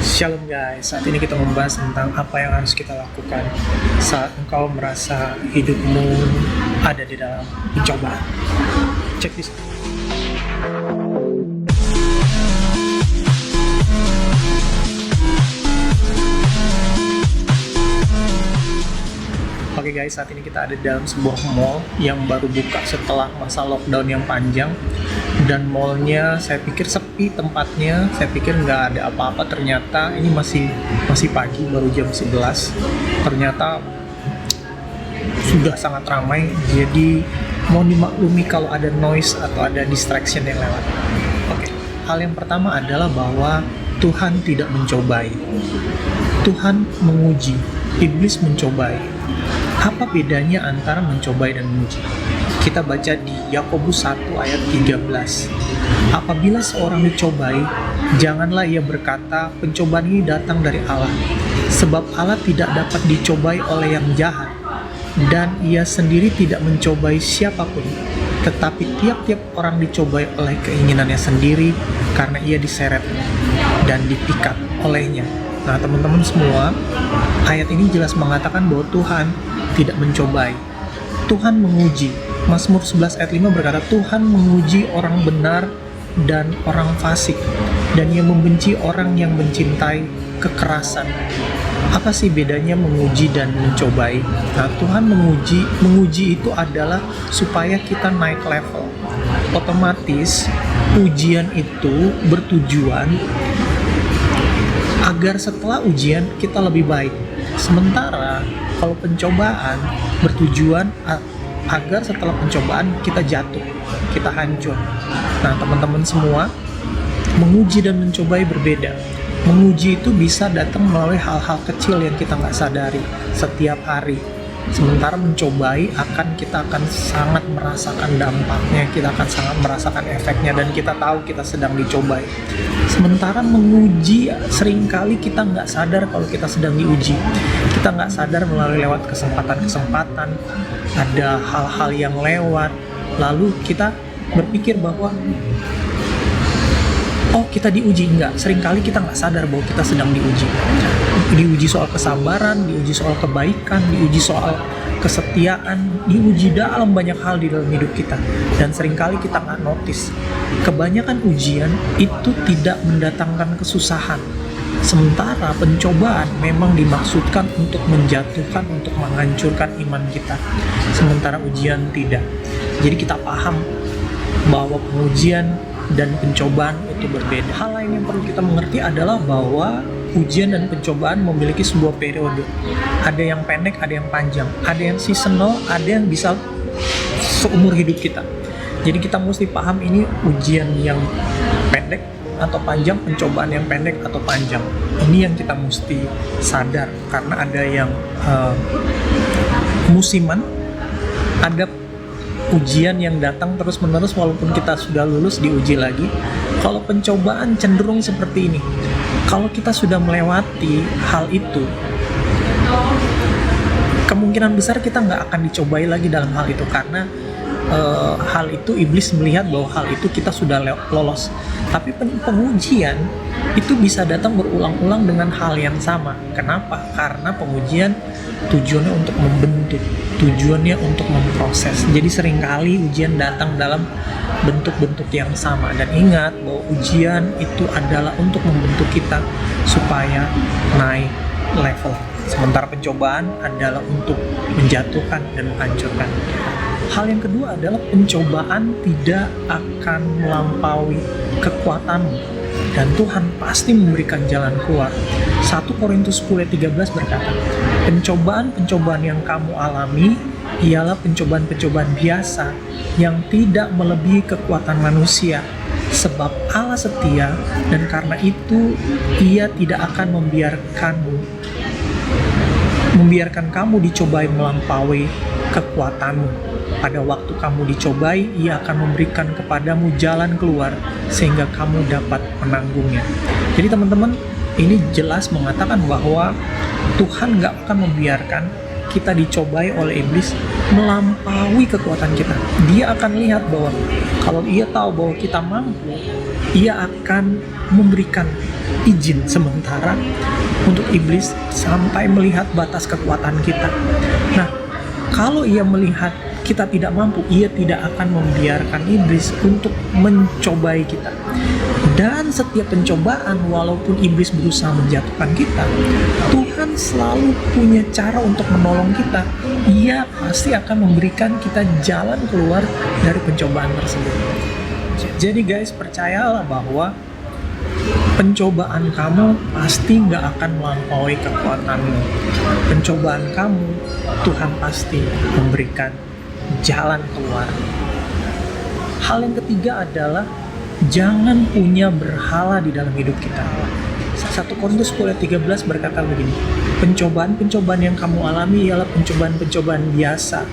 Shalom guys, saat ini kita membahas tentang apa yang harus kita lakukan saat engkau merasa hidupmu ada di dalam pencobaan. Check this. Oke guys, saat ini kita ada di dalam sebuah mall yang baru buka setelah masa lockdown yang panjang. Dan mallnya saya pikir sepi tempatnya, saya pikir nggak ada apa-apa, ternyata ini masih pagi, baru jam 11. Ternyata sudah sangat ramai, jadi mohon dimaklumi kalau ada noise atau ada distraction yang lewat. Oke, hal yang pertama adalah bahwa Tuhan tidak mencobai. Tuhan menguji, iblis mencobai. Apa bedanya antara mencobai dan menguji? Kita baca di Yakobus 1 ayat 13. Apabila seorang dicobai, janganlah ia berkata, pencobaan ini datang dari Allah. Sebab Allah tidak dapat dicobai oleh yang jahat, dan ia sendiri tidak mencobai siapapun. Tetapi tiap-tiap orang dicobai oleh keinginannya sendiri, karena ia diseret dan dipikat olehnya. Nah teman-teman semua, ayat ini jelas mengatakan bahwa Tuhan tidak mencobai. Tuhan menguji. Mazmur 11 ayat 5 berkata, Tuhan menguji orang benar dan orang fasik, dan ia membenci orang yang mencintai kekerasan. Apa sih bedanya menguji dan mencobai? Nah, Tuhan menguji itu adalah supaya kita naik level. Otomatis ujian itu bertujuan agar setelah ujian kita lebih baik. Sementara kalau pencobaan bertujuan agar setelah pencobaan kita jatuh, kita hancur. Nah teman-teman semua, menguji dan mencobai berbeda. Menguji itu bisa datang melalui hal-hal kecil yang kita nggak sadari setiap hari. Sementara mencobai kita akan sangat merasakan dampaknya, kita akan sangat merasakan efeknya, dan kita tahu kita sedang dicobai. Sementara menguji, seringkali kita nggak sadar kalau kita sedang diuji. Kita nggak sadar melalui lewat kesempatan-kesempatan, ada hal-hal yang lewat, lalu kita berpikir bahwa oh kita diuji. Enggak, seringkali kita nggak sadar bahwa kita sedang diuji. Diuji soal kesabaran, diuji soal kebaikan, diuji soal kesetiaan, diuji dalam banyak hal di dalam hidup kita. Dan seringkali kita nggak notice. Kebanyakan ujian itu tidak mendatangkan kesusahan. Sementara pencobaan memang dimaksudkan untuk menjatuhkan, untuk menghancurkan iman kita. Sementara ujian tidak. Jadi kita paham bahwa pengujian dan pencobaan itu berbeda. Hal lain yang perlu kita mengerti adalah bahwa ujian dan pencobaan memiliki sebuah periode. Ada yang pendek, ada yang panjang. Ada yang seasonal, ada yang bisa seumur hidup kita. Jadi kita mesti paham ini ujian yang pendek atau panjang, pencobaan yang pendek atau panjang. Ini yang kita mesti sadar, karena ada yang musiman, ada ujian yang datang terus-menerus walaupun kita sudah lulus, diuji lagi. Kalau pencobaan cenderung seperti ini. Kalau kita sudah melewati hal itu, kemungkinan besar kita nggak akan dicobai lagi dalam hal itu, karena hal itu iblis melihat bahwa hal itu kita sudah lolos. Tapi pengujian itu bisa datang berulang-ulang dengan hal yang sama. Kenapa? Karena pengujian tujuannya untuk membentuk, tujuannya untuk memproses. Jadi seringkali ujian datang dalam bentuk-bentuk yang sama. Dan ingat bahwa ujian itu adalah untuk membentuk kita supaya naik level. Sementara pencobaan adalah untuk menjatuhkan dan menghancurkan. Hal yang kedua adalah pencobaan tidak akan melampaui kekuatanmu, dan Tuhan pasti memberikan jalan keluar. 1 Korintus 10:13 berkata, pencobaan-pencobaan yang kamu alami ialah pencobaan-pencobaan biasa yang tidak melebihi kekuatan manusia. Sebab Allah setia, dan karena itu Ia tidak akan membiarkan kamu dicobai melampaui kekuatanmu. Pada waktu kamu dicobai, Ia akan memberikan kepadamu jalan keluar sehingga kamu dapat menanggungnya. Jadi teman-teman, ini jelas mengatakan bahwa Tuhan gak akan membiarkan kita dicobai oleh iblis melampaui kekuatan kita. Dia akan lihat bahwa kalau Ia tahu bahwa kita mampu, Ia akan memberikan izin sementara untuk iblis sampai melihat batas kekuatan kita. Nah, kalau ia melihat kita tidak mampu, ia tidak akan membiarkan iblis untuk mencobai kita. Dan setiap pencobaan, walaupun iblis berusaha menjatuhkan kita, Tuhan selalu punya cara untuk menolong kita. Ia pasti akan memberikan kita jalan keluar dari pencobaan tersebut. Jadi guys, percayalah bahwa pencobaan kamu pasti nggak akan melampaui kekuatanmu. Pencobaan kamu, Tuhan pasti memberikan jalan keluar. Hal yang ketiga adalah jangan punya berhala di dalam hidup kita. 1 Korintus 10:13 berkata begini, pencobaan-pencobaan yang kamu alami ialah pencobaan-pencobaan biasa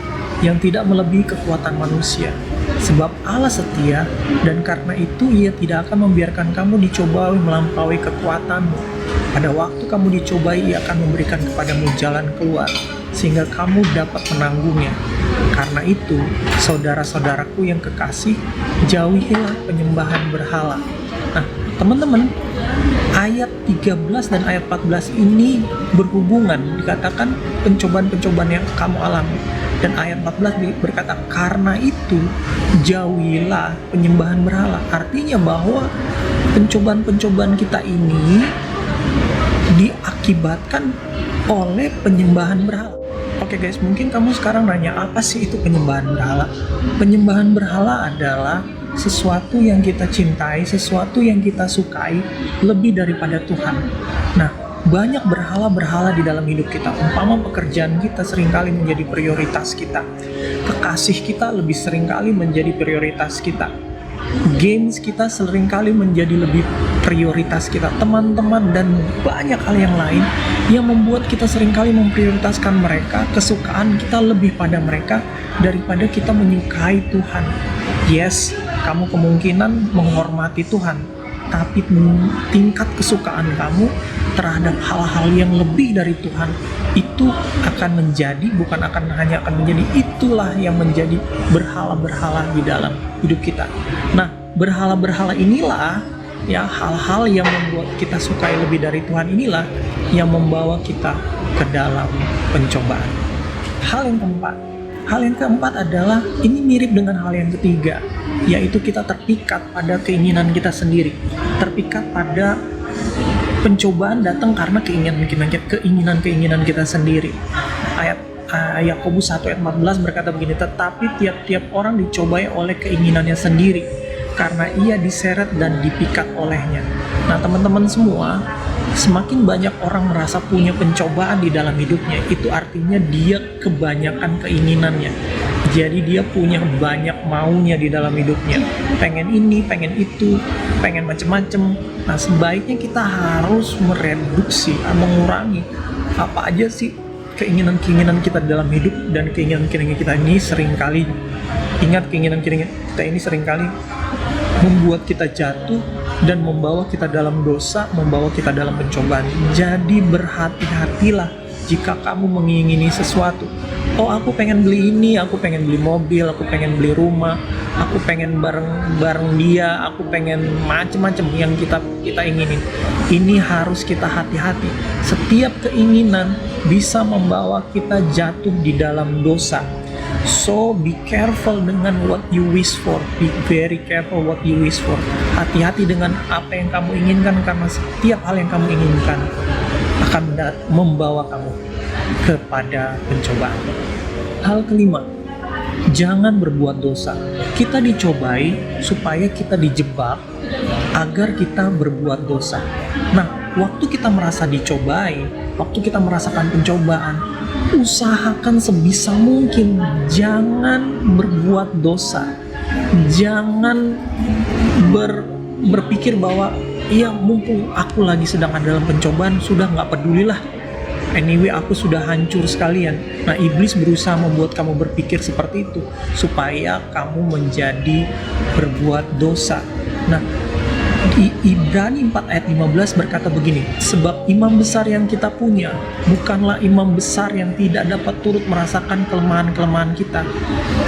yang tidak melebihi kekuatan manusia. Sebab Allah setia, dan karena itu ia tidak akan membiarkan kamu dicobai melampaui kekuatanmu. Pada waktu kamu dicobai, ia akan memberikan kepadamu jalan keluar, sehingga kamu dapat menanggungnya. Karena itu, saudara-saudaraku yang kekasih, jauhilah penyembahan berhala. Nah, teman-teman, ayat 13 dan ayat 14 ini berhubungan, dikatakan pencobaan-pencobaan yang kamu alami. Dan ayat 14 berkata, karena itu jauhilah penyembahan berhala. Artinya bahwa pencobaan-pencobaan kita ini diakibatkan oleh penyembahan berhala. Oke guys, mungkin kamu sekarang nanya, apa sih itu penyembahan berhala? Penyembahan berhala adalah sesuatu yang kita cintai, sesuatu yang kita sukai lebih daripada Tuhan. Nah, banyak berhala-berhala di dalam hidup kita. Umpama pekerjaan kita seringkali menjadi prioritas kita. Kekasih kita lebih seringkali menjadi prioritas kita. Games kita seringkali menjadi lebih prioritas kita. Teman-teman dan banyak hal yang lain yang membuat kita seringkali memprioritaskan mereka, kesukaan kita lebih pada mereka daripada kita menyukai Tuhan. Yes, kamu kemungkinan menghormati Tuhan, tapi tingkat kesukaan kamu terhadap hal-hal yang lebih dari Tuhan itu akan menjadi, bukan akan hanya akan menjadi, itulah yang menjadi berhala-berhala di dalam hidup kita. Nah, berhala-berhala inilah ya, hal-hal yang membuat kita sukai lebih dari Tuhan inilah yang membawa kita ke dalam pencobaan. Hal yang keempat adalah, ini mirip dengan hal yang ketiga, yaitu kita terpikat pada keinginan kita sendiri. Terpikat pada pencobaan datang karena keinginan kita sendiri. Ayat Yakobus 1 ayat 14 berkata begini, tetapi tiap-tiap orang dicobai oleh keinginannya sendiri, karena ia diseret dan dipikat olehnya. Nah teman-teman semua, semakin banyak orang merasa punya pencobaan di dalam hidupnya, itu artinya dia kebanyakan keinginannya. Jadi dia punya banyak maunya di dalam hidupnya. Pengen ini, pengen itu, pengen macem-macem. Nah sebaiknya kita harus mereduksi, mengurangi apa aja sih keinginan-keinginan kita dalam hidup. Dan keinginan-keinginan kita ini seringkali, ingat, keinginan-keinginan kita ini seringkali membuat kita jatuh dan membawa kita dalam dosa, membawa kita dalam pencobaan. Jadi berhati-hatilah jika kamu mengingini sesuatu. Oh, aku pengen beli ini, aku pengen beli mobil, aku pengen beli rumah, aku pengen bareng dia, aku pengen macem-macem yang kita inginin. Ini harus kita hati-hati. Setiap keinginan bisa membawa kita jatuh di dalam dosa. So be careful dengan what you wish for. Be very careful what you wish for. Hati-hati dengan apa yang kamu inginkan, karena setiap hal yang kamu inginkan akan membawa kamu kepada pencobaan. Hal kelima, jangan berbuat dosa. Kita dicobai supaya kita dijebak agar kita berbuat dosa. Nah, waktu kita merasa dicobai, waktu kita merasakan pencobaan, usahakan sebisa mungkin jangan berbuat dosa. Jangan berpikir bahwa iya, mumpung aku lagi sedang ada dalam pencobaan, sudah nggak pedulilah. Anyway, aku sudah hancur sekalian. Nah, iblis berusaha membuat kamu berpikir seperti itu supaya kamu menjadi berbuat dosa. Nah, di Ibrani 4 ayat 15 berkata begini, sebab imam besar yang kita punya bukanlah imam besar yang tidak dapat turut merasakan kelemahan-kelemahan kita.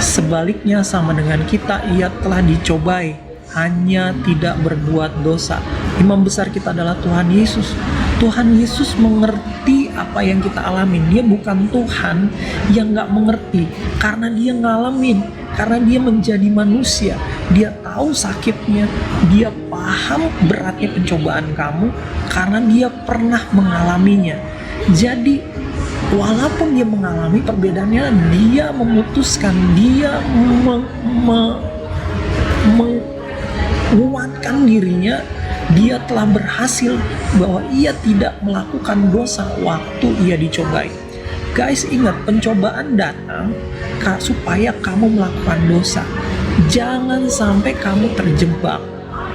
Sebaliknya, sama dengan kita, ia telah dicobai hanya tidak berbuat dosa. Imam besar kita adalah Tuhan Yesus. Tuhan Yesus mengerti apa yang kita alamin. Dia bukan Tuhan yang gak mengerti, karena dia ngalamin, karena dia menjadi manusia. Dia tahu sakitnya, dia paham beratnya pencobaan kamu, karena dia pernah mengalaminya. Jadi walaupun dia mengalami, perbedaannya dia memutuskan, dia menguatkan dirinya. Dia telah berhasil bahwa ia tidak melakukan dosa waktu ia dicobai. Guys, ingat, pencobaan datang supaya kamu melakukan dosa. Jangan sampai kamu terjebak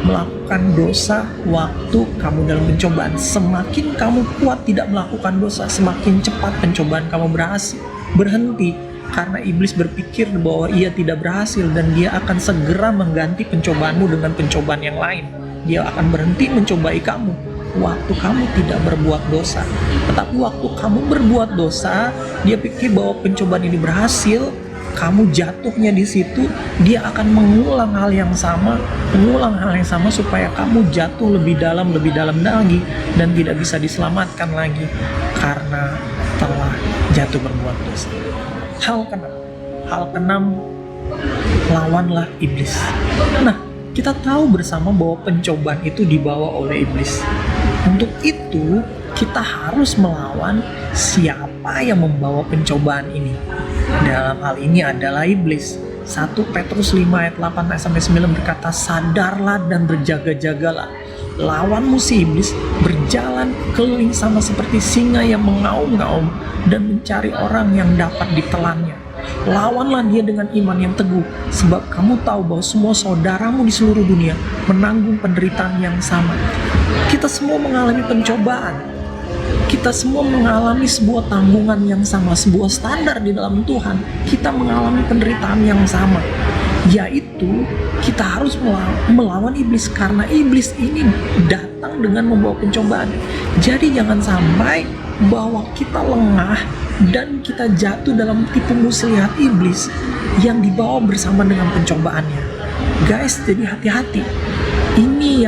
melakukan dosa waktu kamu dalam pencobaan. Semakin kamu kuat tidak melakukan dosa, semakin cepat pencobaan kamu berhenti. Karena iblis berpikir bahwa ia tidak berhasil dan dia akan segera mengganti pencobaanmu dengan pencobaan yang lain. Dia akan berhenti mencobai kamu waktu kamu tidak berbuat dosa. Tetapi waktu kamu berbuat dosa, dia pikir bahwa pencobaan ini berhasil, kamu jatuhnya di situ, dia akan mengulang hal yang sama supaya kamu jatuh lebih dalam lagi dan tidak bisa diselamatkan lagi karena telah jatuh berbuat dosa. Hal keenam, lawanlah iblis. Nah, kita tahu bersama bahwa pencobaan itu dibawa oleh iblis. Untuk itu, kita harus melawan siapa yang membawa pencobaan ini. Dalam hal ini adalah iblis. 1 Petrus 5 ayat 8-9 berkata, sadarlah dan berjaga-jagalah. Lawan musuh iblis berjalan keliling sama seperti singa yang mengaum-ngaum dan mencari orang yang dapat ditelannya. Lawanlah dia dengan iman yang teguh, sebab kamu tahu bahwa semua saudaramu di seluruh dunia menanggung penderitaan yang sama. Kita semua mengalami pencobaan. Kita semua mengalami sebuah tanggungan yang sama, sebuah standar di dalam Tuhan. Kita mengalami penderitaan yang sama, yaitu kita harus melawan iblis, karena iblis ini datang dengan membawa pencobaan. Jadi jangan sampai bahwa kita lengah dan kita jatuh dalam tipu muslihat iblis yang dibawa bersama dengan pencobaannya. Guys, jadi hati-hati. Ini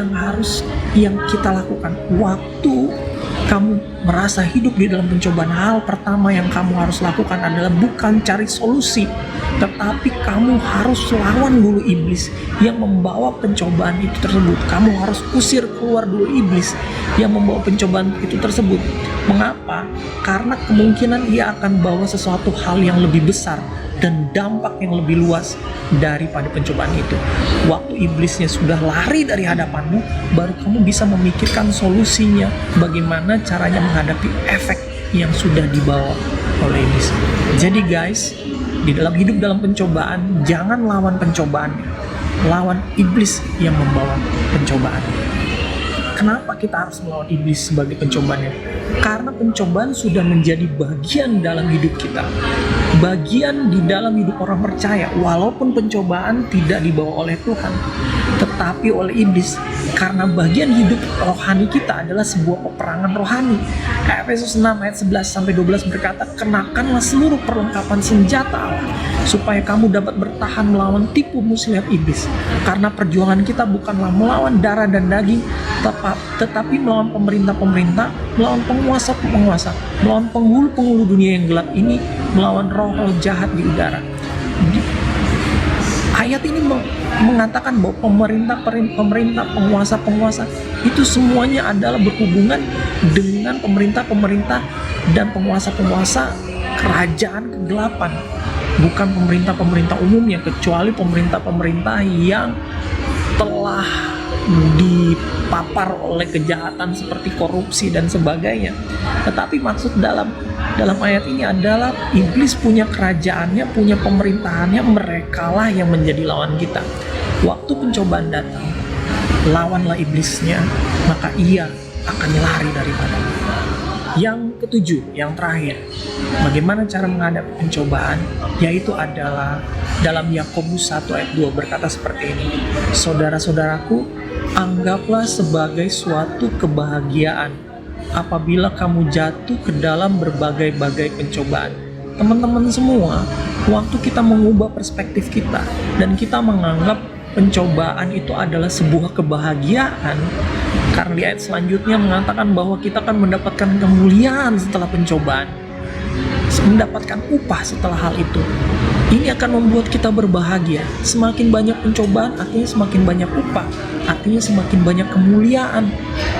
yang kita lakukan waktu kamu merasa hidup di dalam pencobaan. Hal pertama yang kamu harus lakukan adalah bukan cari solusi, tetapi kamu harus lawan dulu iblis yang membawa pencobaan itu tersebut. Kamu harus usir keluar dulu iblis yang membawa pencobaan itu tersebut. Mengapa? Karena kemungkinan ia akan bawa sesuatu hal yang lebih besar dan dampak yang lebih luas daripada pencobaan itu. Waktu iblisnya sudah lari dari hadapanmu, baru kamu bisa memikirkan solusinya, bagaimana caranya menghadapi efek yang sudah dibawa oleh iblis. Jadi guys, di dalam hidup dalam pencobaan, jangan lawan pencobaannya, lawan iblis yang membawa pencobaan. Kenapa kita harus melawan iblis sebagai pencobaannya? Karena pencobaan sudah menjadi bagian dalam hidup kita, bagian di dalam hidup orang percaya. Walaupun pencobaan tidak dibawa oleh Tuhan, tetapi oleh iblis, karena bagian hidup rohani kita adalah sebuah peperangan rohani. Efesus 6 ayat 11-12 berkata, kenakanlah seluruh perlengkapan senjata Allah, supaya kamu dapat bertahan melawan tipu muslihat iblis. Karena perjuangan kita bukanlah melawan darah dan daging, tetapi melawan pemerintah-pemerintah, melawan penguasa-penguasa, melawan penghulu-penghulu dunia yang gelap ini, melawan roh-roh jahat di udara. Ayat ini mengatakan bahwa pemerintah, penguasa-penguasa itu semuanya adalah berhubungan dengan pemerintah-pemerintah dan penguasa-penguasa kerajaan kegelapan. Bukan pemerintah-pemerintah umumnya, kecuali pemerintah-pemerintah yang telah dipapar oleh kejahatan seperti korupsi dan sebagainya. Tetapi maksud dalam ayat ini adalah iblis punya kerajaannya, punya pemerintahannya, merekalah yang menjadi lawan kita. Waktu pencobaan datang, lawanlah iblisnya, maka ia akan lari daripadamu. Yang ketujuh, yang terakhir, bagaimana cara menghadapi pencobaan, yaitu adalah dalam Yakobus 1 ayat 2 berkata seperti ini, saudara-saudaraku, anggaplah sebagai suatu kebahagiaan apabila kamu jatuh ke dalam berbagai-bagai pencobaan. Teman-teman semua, waktu kita mengubah perspektif kita dan kita menganggap pencobaan itu adalah sebuah kebahagiaan, karena di ayat selanjutnya mengatakan bahwa kita akan mendapatkan kemuliaan setelah pencobaan, mendapatkan upah setelah hal itu. Ini akan membuat kita berbahagia. Semakin banyak pencobaan artinya semakin banyak upah, artinya semakin banyak kemuliaan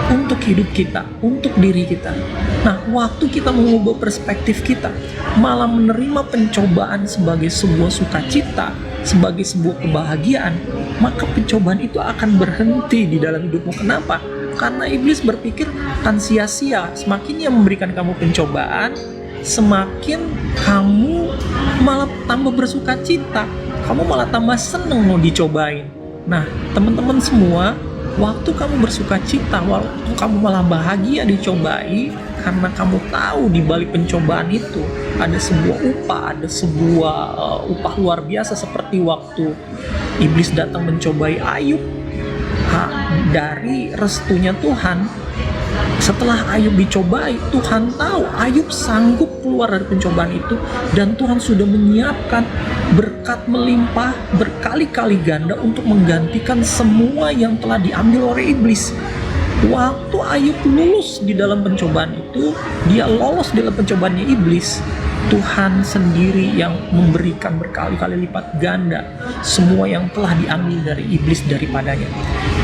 untuk hidup kita, untuk diri kita. Nah, waktu kita mengubah perspektif kita, malah menerima pencobaan sebagai sebuah sukacita, sebagai sebuah kebahagiaan, maka pencobaan itu akan berhenti di dalam hidupmu. Kenapa? Karena iblis berpikir akan sia-sia. Semakin ia memberikan kamu pencobaan, semakin kamu malah tambah bersuka cita, kamu malah tambah seneng mau dicobain. Nah, teman-teman semua, waktu kamu bersuka cita, waktu kamu malah bahagia dicobai, karena kamu tahu di balik pencobaan itu ada sebuah upah, ada sebuah upah luar biasa, seperti waktu iblis datang mencobai Ayub. Dari restunya Tuhan, setelah Ayub dicobai, Tuhan tahu Ayub sanggup keluar dari pencobaan itu, dan Tuhan sudah menyiapkan berkat melimpah berkali-kali ganda untuk menggantikan semua yang telah diambil oleh iblis. Waktu Ayub lulus di dalam pencobaan itu, dia lolos dalam pencobaannya iblis, Tuhan sendiri yang memberikan berkali-kali lipat ganda semua yang telah diambil dari iblis daripadanya.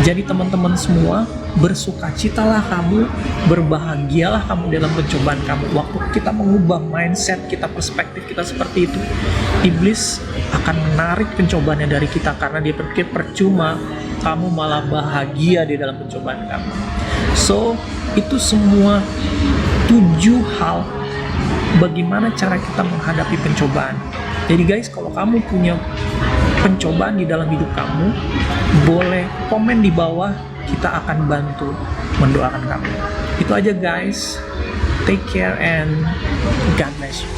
Jadi teman-teman semua, bersukacitalah kamu, berbahagialah kamu dalam pencobaan kamu. Waktu kita mengubah mindset kita, perspektif kita seperti itu, iblis akan menarik pencobaannya dari kita, karena dia berpikir percuma, kamu malah bahagia di dalam pencobaan kamu. So, itu semua 7 hal bagaimana cara kita menghadapi pencobaan. Jadi guys, kalau kamu punya pencobaan di dalam hidup kamu, boleh komen di bawah, kita akan bantu mendoakan kamu. Itu aja guys, take care and God bless you.